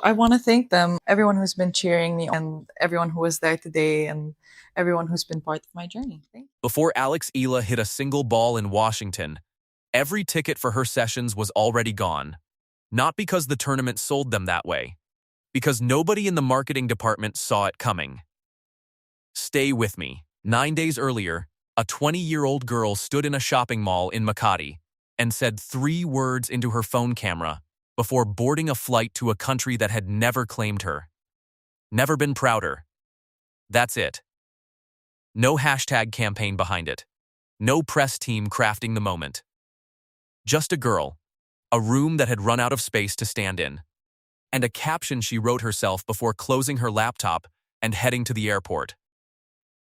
I want to thank them, everyone who's been cheering me and everyone who was there today and everyone who's been part of my journey. Thank you. Before Alex Eala hit a single ball in Washington, every ticket for her sessions was already gone. Not because the tournament sold them that way, because nobody in the marketing department saw it coming. Stay with me. 9 days earlier, a 20-year-old girl stood in a shopping mall in Makati and said 3 words into her phone camera before boarding a flight to a country that had never claimed her. Never been prouder. That's it. No hashtag campaign behind it. No press team crafting the moment. Just a girl, a room that had run out of space to stand in, and a caption she wrote herself before closing her laptop and heading to the airport.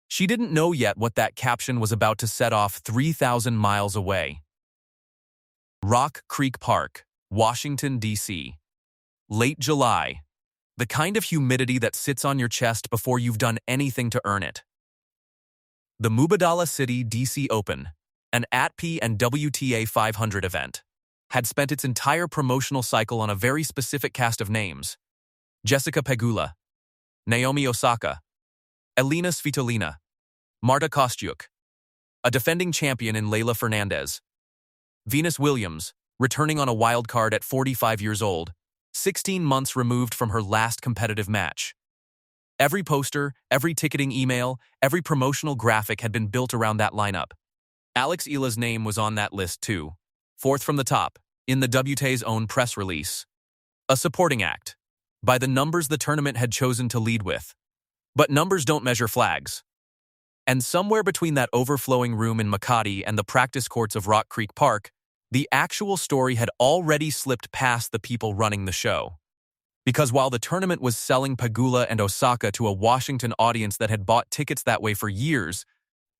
She didn't know yet what that caption was about to set off 3,000 miles away. Rock Creek Park, Washington, D.C. Late July. The kind of humidity that sits on your chest before you've done anything to earn it. The Mubadala City DC Open, an ATP and WTA 500 event, had spent its entire promotional cycle on a very specific cast of names. Jessica Pegula, Naomi Osaka, Elina Svitolina, Marta Kostyuk, a defending champion in Leylah Fernandez, Venus Williams, returning on a wild card at 45 years old, 16 months removed from her last competitive match. Every poster, every ticketing email, every promotional graphic had been built around that lineup. Alex Eala's name was on that list too, fourth from the top, in the WTA's own press release. A supporting act, by the numbers the tournament had chosen to lead with. But numbers don't measure flags. And somewhere between that overflowing room in Makati and the practice courts of Rock Creek Park, the actual story had already slipped past the people running the show. Because while the tournament was selling Pegula and Osaka to a Washington audience that had bought tickets that way for years,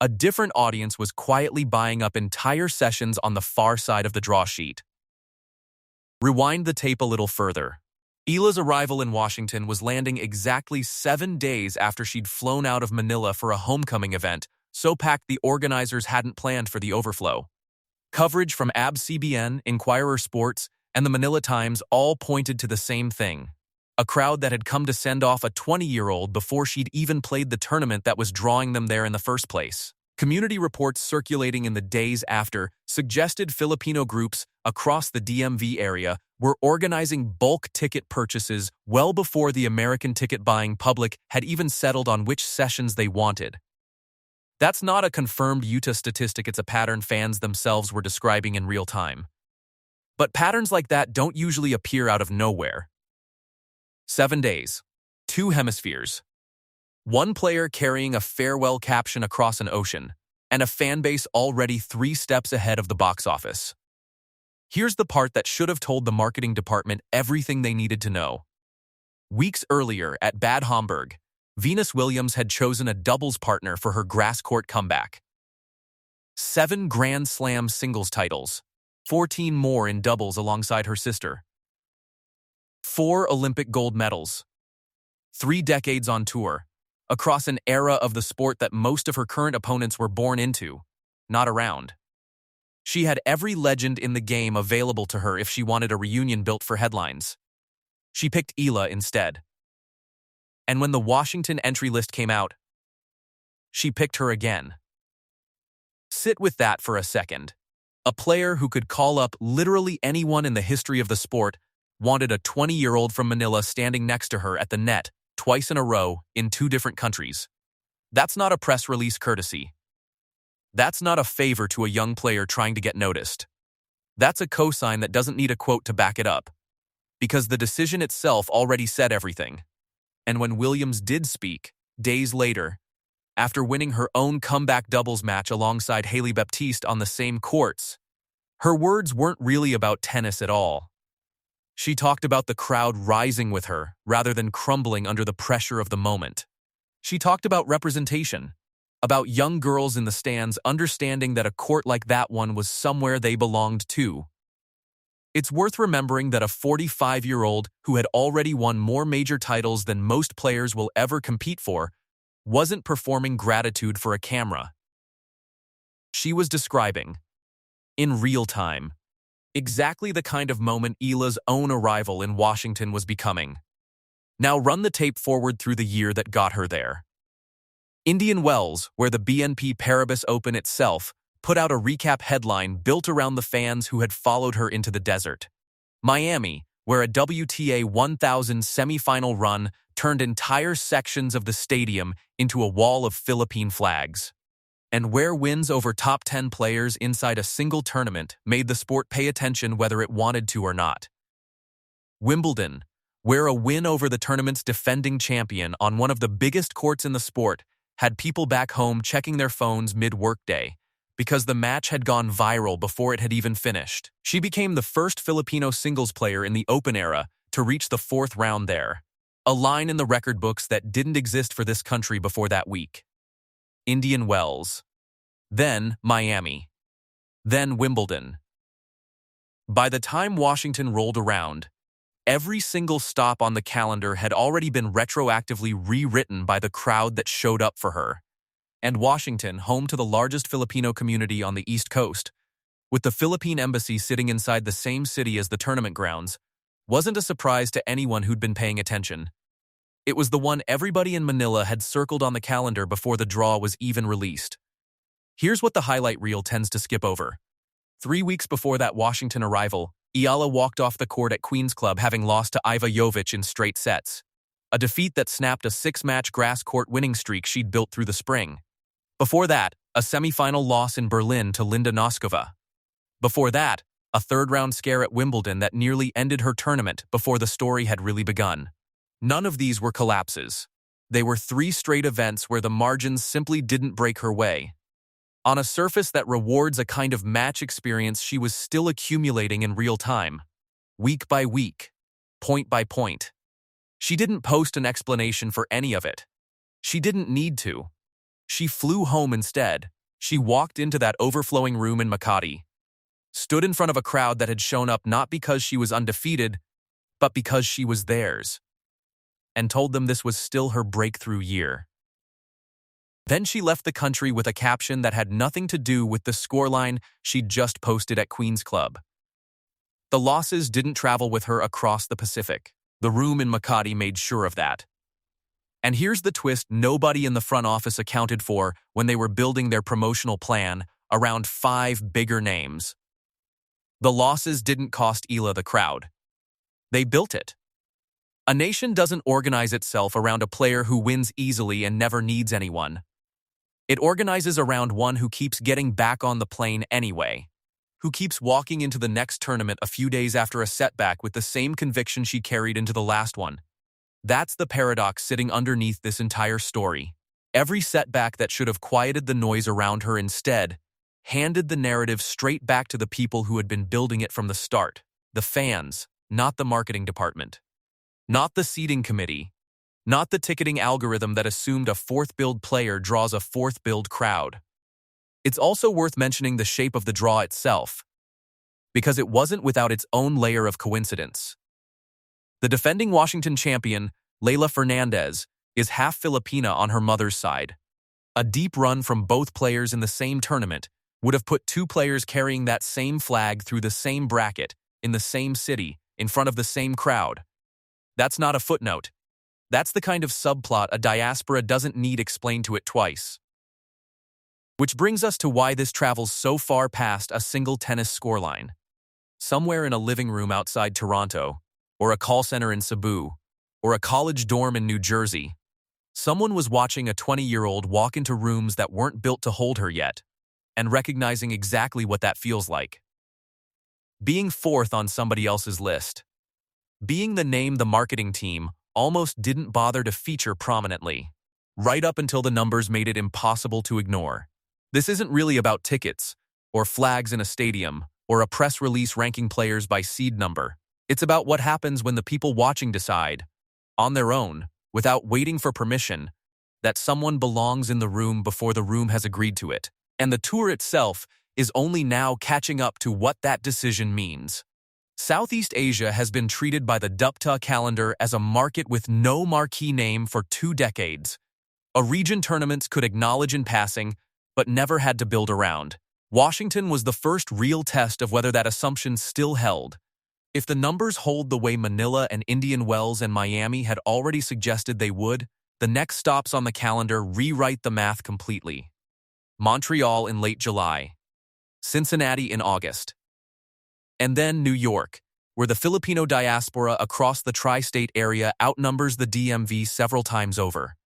a different audience was quietly buying up entire sessions on the far side of the draw sheet. Rewind the tape a little further. Eala's arrival in Washington was landing exactly 7 days after she'd flown out of Manila for a homecoming event, so packed the organizers hadn't planned for the overflow. Coverage from ABS-CBN, Inquirer Sports, and the Manila Times all pointed to the same thing. A crowd that had come to send off a 20-year-old before she'd even played the tournament that was drawing them there in the first place. Community reports circulating in the days after suggested Filipino groups across the DMV area were organizing bulk ticket purchases well before the American ticket-buying public had even settled on which sessions they wanted. That's not a confirmed Utah statistic, it's a pattern fans themselves were describing in real time. But patterns like that don't usually appear out of nowhere. 7 days, 2 hemispheres. One player carrying a farewell caption across an ocean, and a fan base already 3 steps ahead of the box office. Here's the part that should have told the marketing department everything they needed to know. Weeks earlier at Bad Homburg, Venus Williams had chosen a doubles partner for her grass court comeback. 7 Grand Slam singles titles, 14 more in doubles alongside her sister. 4 Olympic gold medals. 3 decades on tour, across an era of the sport that most of her current opponents were born into, not around. She had every legend in the game available to her if she wanted a reunion built for headlines. She picked Eala instead. And when the Washington entry list came out, she picked her again. Sit with that for a second. A player who could call up literally anyone in the history of the sport wanted a 20-year-old from Manila standing next to her at the net twice in a row in 2 different countries. That's not a press release courtesy. That's not a favor to a young player trying to get noticed. That's a cosign that doesn't need a quote to back it up, because the decision itself already said everything. And when Williams did speak, days later, after winning her own comeback doubles match alongside Hailey Baptiste on the same courts, her words weren't really about tennis at all. She talked about the crowd rising with her rather than crumbling under the pressure of the moment. She talked about representation, about young girls in the stands understanding that a court like that one was somewhere they belonged to. It's worth remembering that a 45-year-old who had already won more major titles than most players will ever compete for wasn't performing gratitude for a camera. She was describing, in real time, exactly the kind of moment Eala's own arrival in Washington was becoming. Now run the tape forward through the year that got her there. Indian Wells, where the BNP Paribas Open itself put out a recap headline built around the fans who had followed her into the desert. Miami, where a WTA 1000 semifinal run turned entire sections of the stadium into a wall of Philippine flags. And where wins over top 10 players inside a single tournament made the sport pay attention whether it wanted to or not. Wimbledon, where a win over the tournament's defending champion on one of the biggest courts in the sport had people back home checking their phones mid-workday because the match had gone viral before it had even finished. She became the first Filipino singles player in the Open era to reach the 4th round there, a line in the record books that didn't exist for this country before that week. Indian Wells, then Miami, then Wimbledon. By the time Washington rolled around, every single stop on the calendar had already been retroactively rewritten by the crowd that showed up for her. And Washington, home to the largest Filipino community on the East Coast, with the Philippine embassy sitting inside the same city as the tournament grounds, wasn't a surprise to anyone who'd been paying attention. It was the one everybody in Manila had circled on the calendar before the draw was even released. Here's what the highlight reel tends to skip over. 3 weeks before that Washington arrival, Eala walked off the court at Queen's Club having lost to Iva Jovic in straight sets, a defeat that snapped a 6-match grass court winning streak she'd built through the spring. Before that, a semifinal loss in Berlin to Linda Noskova. Before that, a 3rd-round scare at Wimbledon that nearly ended her tournament before the story had really begun. None of these were collapses. They were 3 straight events where the margins simply didn't break her way. On a surface that rewards a kind of match experience she was still accumulating in real time, week by week, point by point. She didn't post an explanation for any of it. She didn't need to. She flew home instead. She walked into that overflowing room in Makati, stood in front of a crowd that had shown up not because she was undefeated, but because she was theirs, and told them this was still her breakthrough year. Then she left the country with a caption that had nothing to do with the scoreline she'd just posted at Queen's Club. The losses didn't travel with her across the Pacific. The room in Makati made sure of that. And here's the twist nobody in the front office accounted for when they were building their promotional plan around 5 bigger names. The losses didn't cost Eala the crowd. They built it. A nation doesn't organize itself around a player who wins easily and never needs anyone. It organizes around one who keeps getting back on the plane anyway, who keeps walking into the next tournament a few days after a setback with the same conviction she carried into the last one. That's the paradox sitting underneath this entire story. Every setback that should have quieted the noise around her instead handed the narrative straight back to the people who had been building it from the start, the fans, not the marketing department, not the seating committee, not the ticketing algorithm that assumed a 4th-billed player draws a 4th-billed crowd. It's also worth mentioning the shape of the draw itself, because it wasn't without its own layer of coincidence. The defending Washington champion, Leylah Fernandez, is half Filipina on her mother's side. A deep run from both players in the same tournament would have put 2 players carrying that same flag through the same bracket, in the same city, in front of the same crowd. That's not a footnote. That's the kind of subplot a diaspora doesn't need explained to it twice. Which brings us to why this travels so far past a single tennis scoreline. Somewhere in a living room outside Toronto, or a call center in Cebu, or a college dorm in New Jersey, someone was watching a 20-year-old walk into rooms that weren't built to hold her yet, and recognizing exactly what that feels like. Being 4th on somebody else's list. Being the name the marketing team almost didn't bother to feature prominently, right up until the numbers made it impossible to ignore. This isn't really about tickets, or flags in a stadium, or a press release ranking players by seed number. It's about what happens when the people watching decide, on their own, without waiting for permission, that someone belongs in the room before the room has agreed to it. And the tour itself is only now catching up to what that decision means. Southeast Asia has been treated by the WTA calendar as a market with no marquee name for 2 decades. A region tournaments could acknowledge in passing, but never had to build around. Washington was the first real test of whether that assumption still held. If the numbers hold the way Manila and Indian Wells and Miami had already suggested they would, the next stops on the calendar rewrite the math completely. Montreal in late July, Cincinnati in August, and then New York, where the Filipino diaspora across the tri-state area outnumbers the DMV several times over.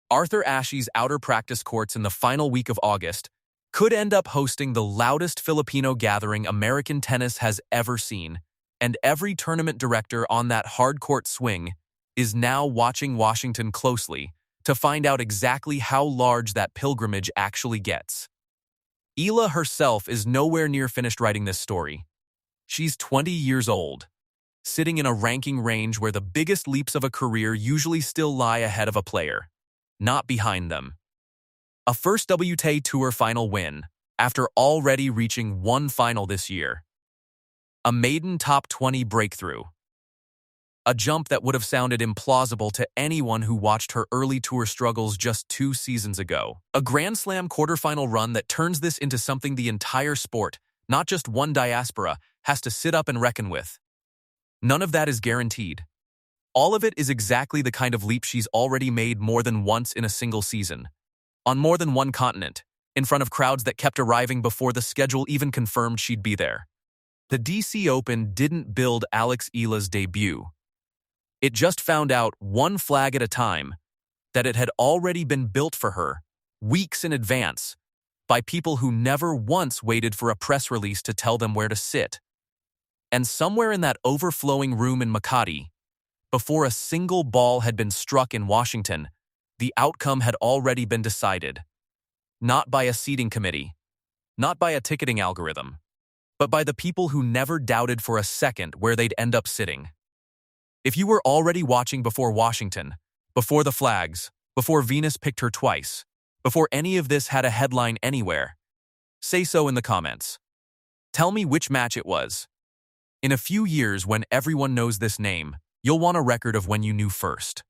Arthur Ashe's outer practice courts in the final week of August could end up hosting the loudest Filipino gathering American tennis has ever seen, and every tournament director on that hard-court swing is now watching Washington closely to find out exactly how large that pilgrimage actually gets. Eala herself is nowhere near finished writing this story. She's 20 years old, sitting in a ranking range where the biggest leaps of a career usually still lie ahead of a player, not behind them. A first WTA Tour final win, after already reaching one final this year. A maiden top 20 breakthrough. A jump that would have sounded implausible to anyone who watched her early tour struggles just 2 seasons ago. A Grand Slam quarterfinal run that turns this into something the entire sport, not just one diaspora, has to sit up and reckon with. None of that is guaranteed. All of it is exactly the kind of leap she's already made more than once in a single season. On more than one continent, in front of crowds that kept arriving before the schedule even confirmed she'd be there. The DC Open didn't build Alex Eala's debut. It just found out, one flag at a time, that it had already been built for her, weeks in advance, by people who never once waited for a press release to tell them where to sit. And somewhere in that overflowing room in Makati, before a single ball had been struck in Washington, the outcome had already been decided. Not by a seating committee, not by a ticketing algorithm, but by the people who never doubted for a second where they'd end up sitting. If you were already watching before Washington, before the flags, before Venus picked her twice, before any of this had a headline anywhere, say so in the comments. Tell me which match it was. In a few years, when everyone knows this name, you'll want a record of when you knew first.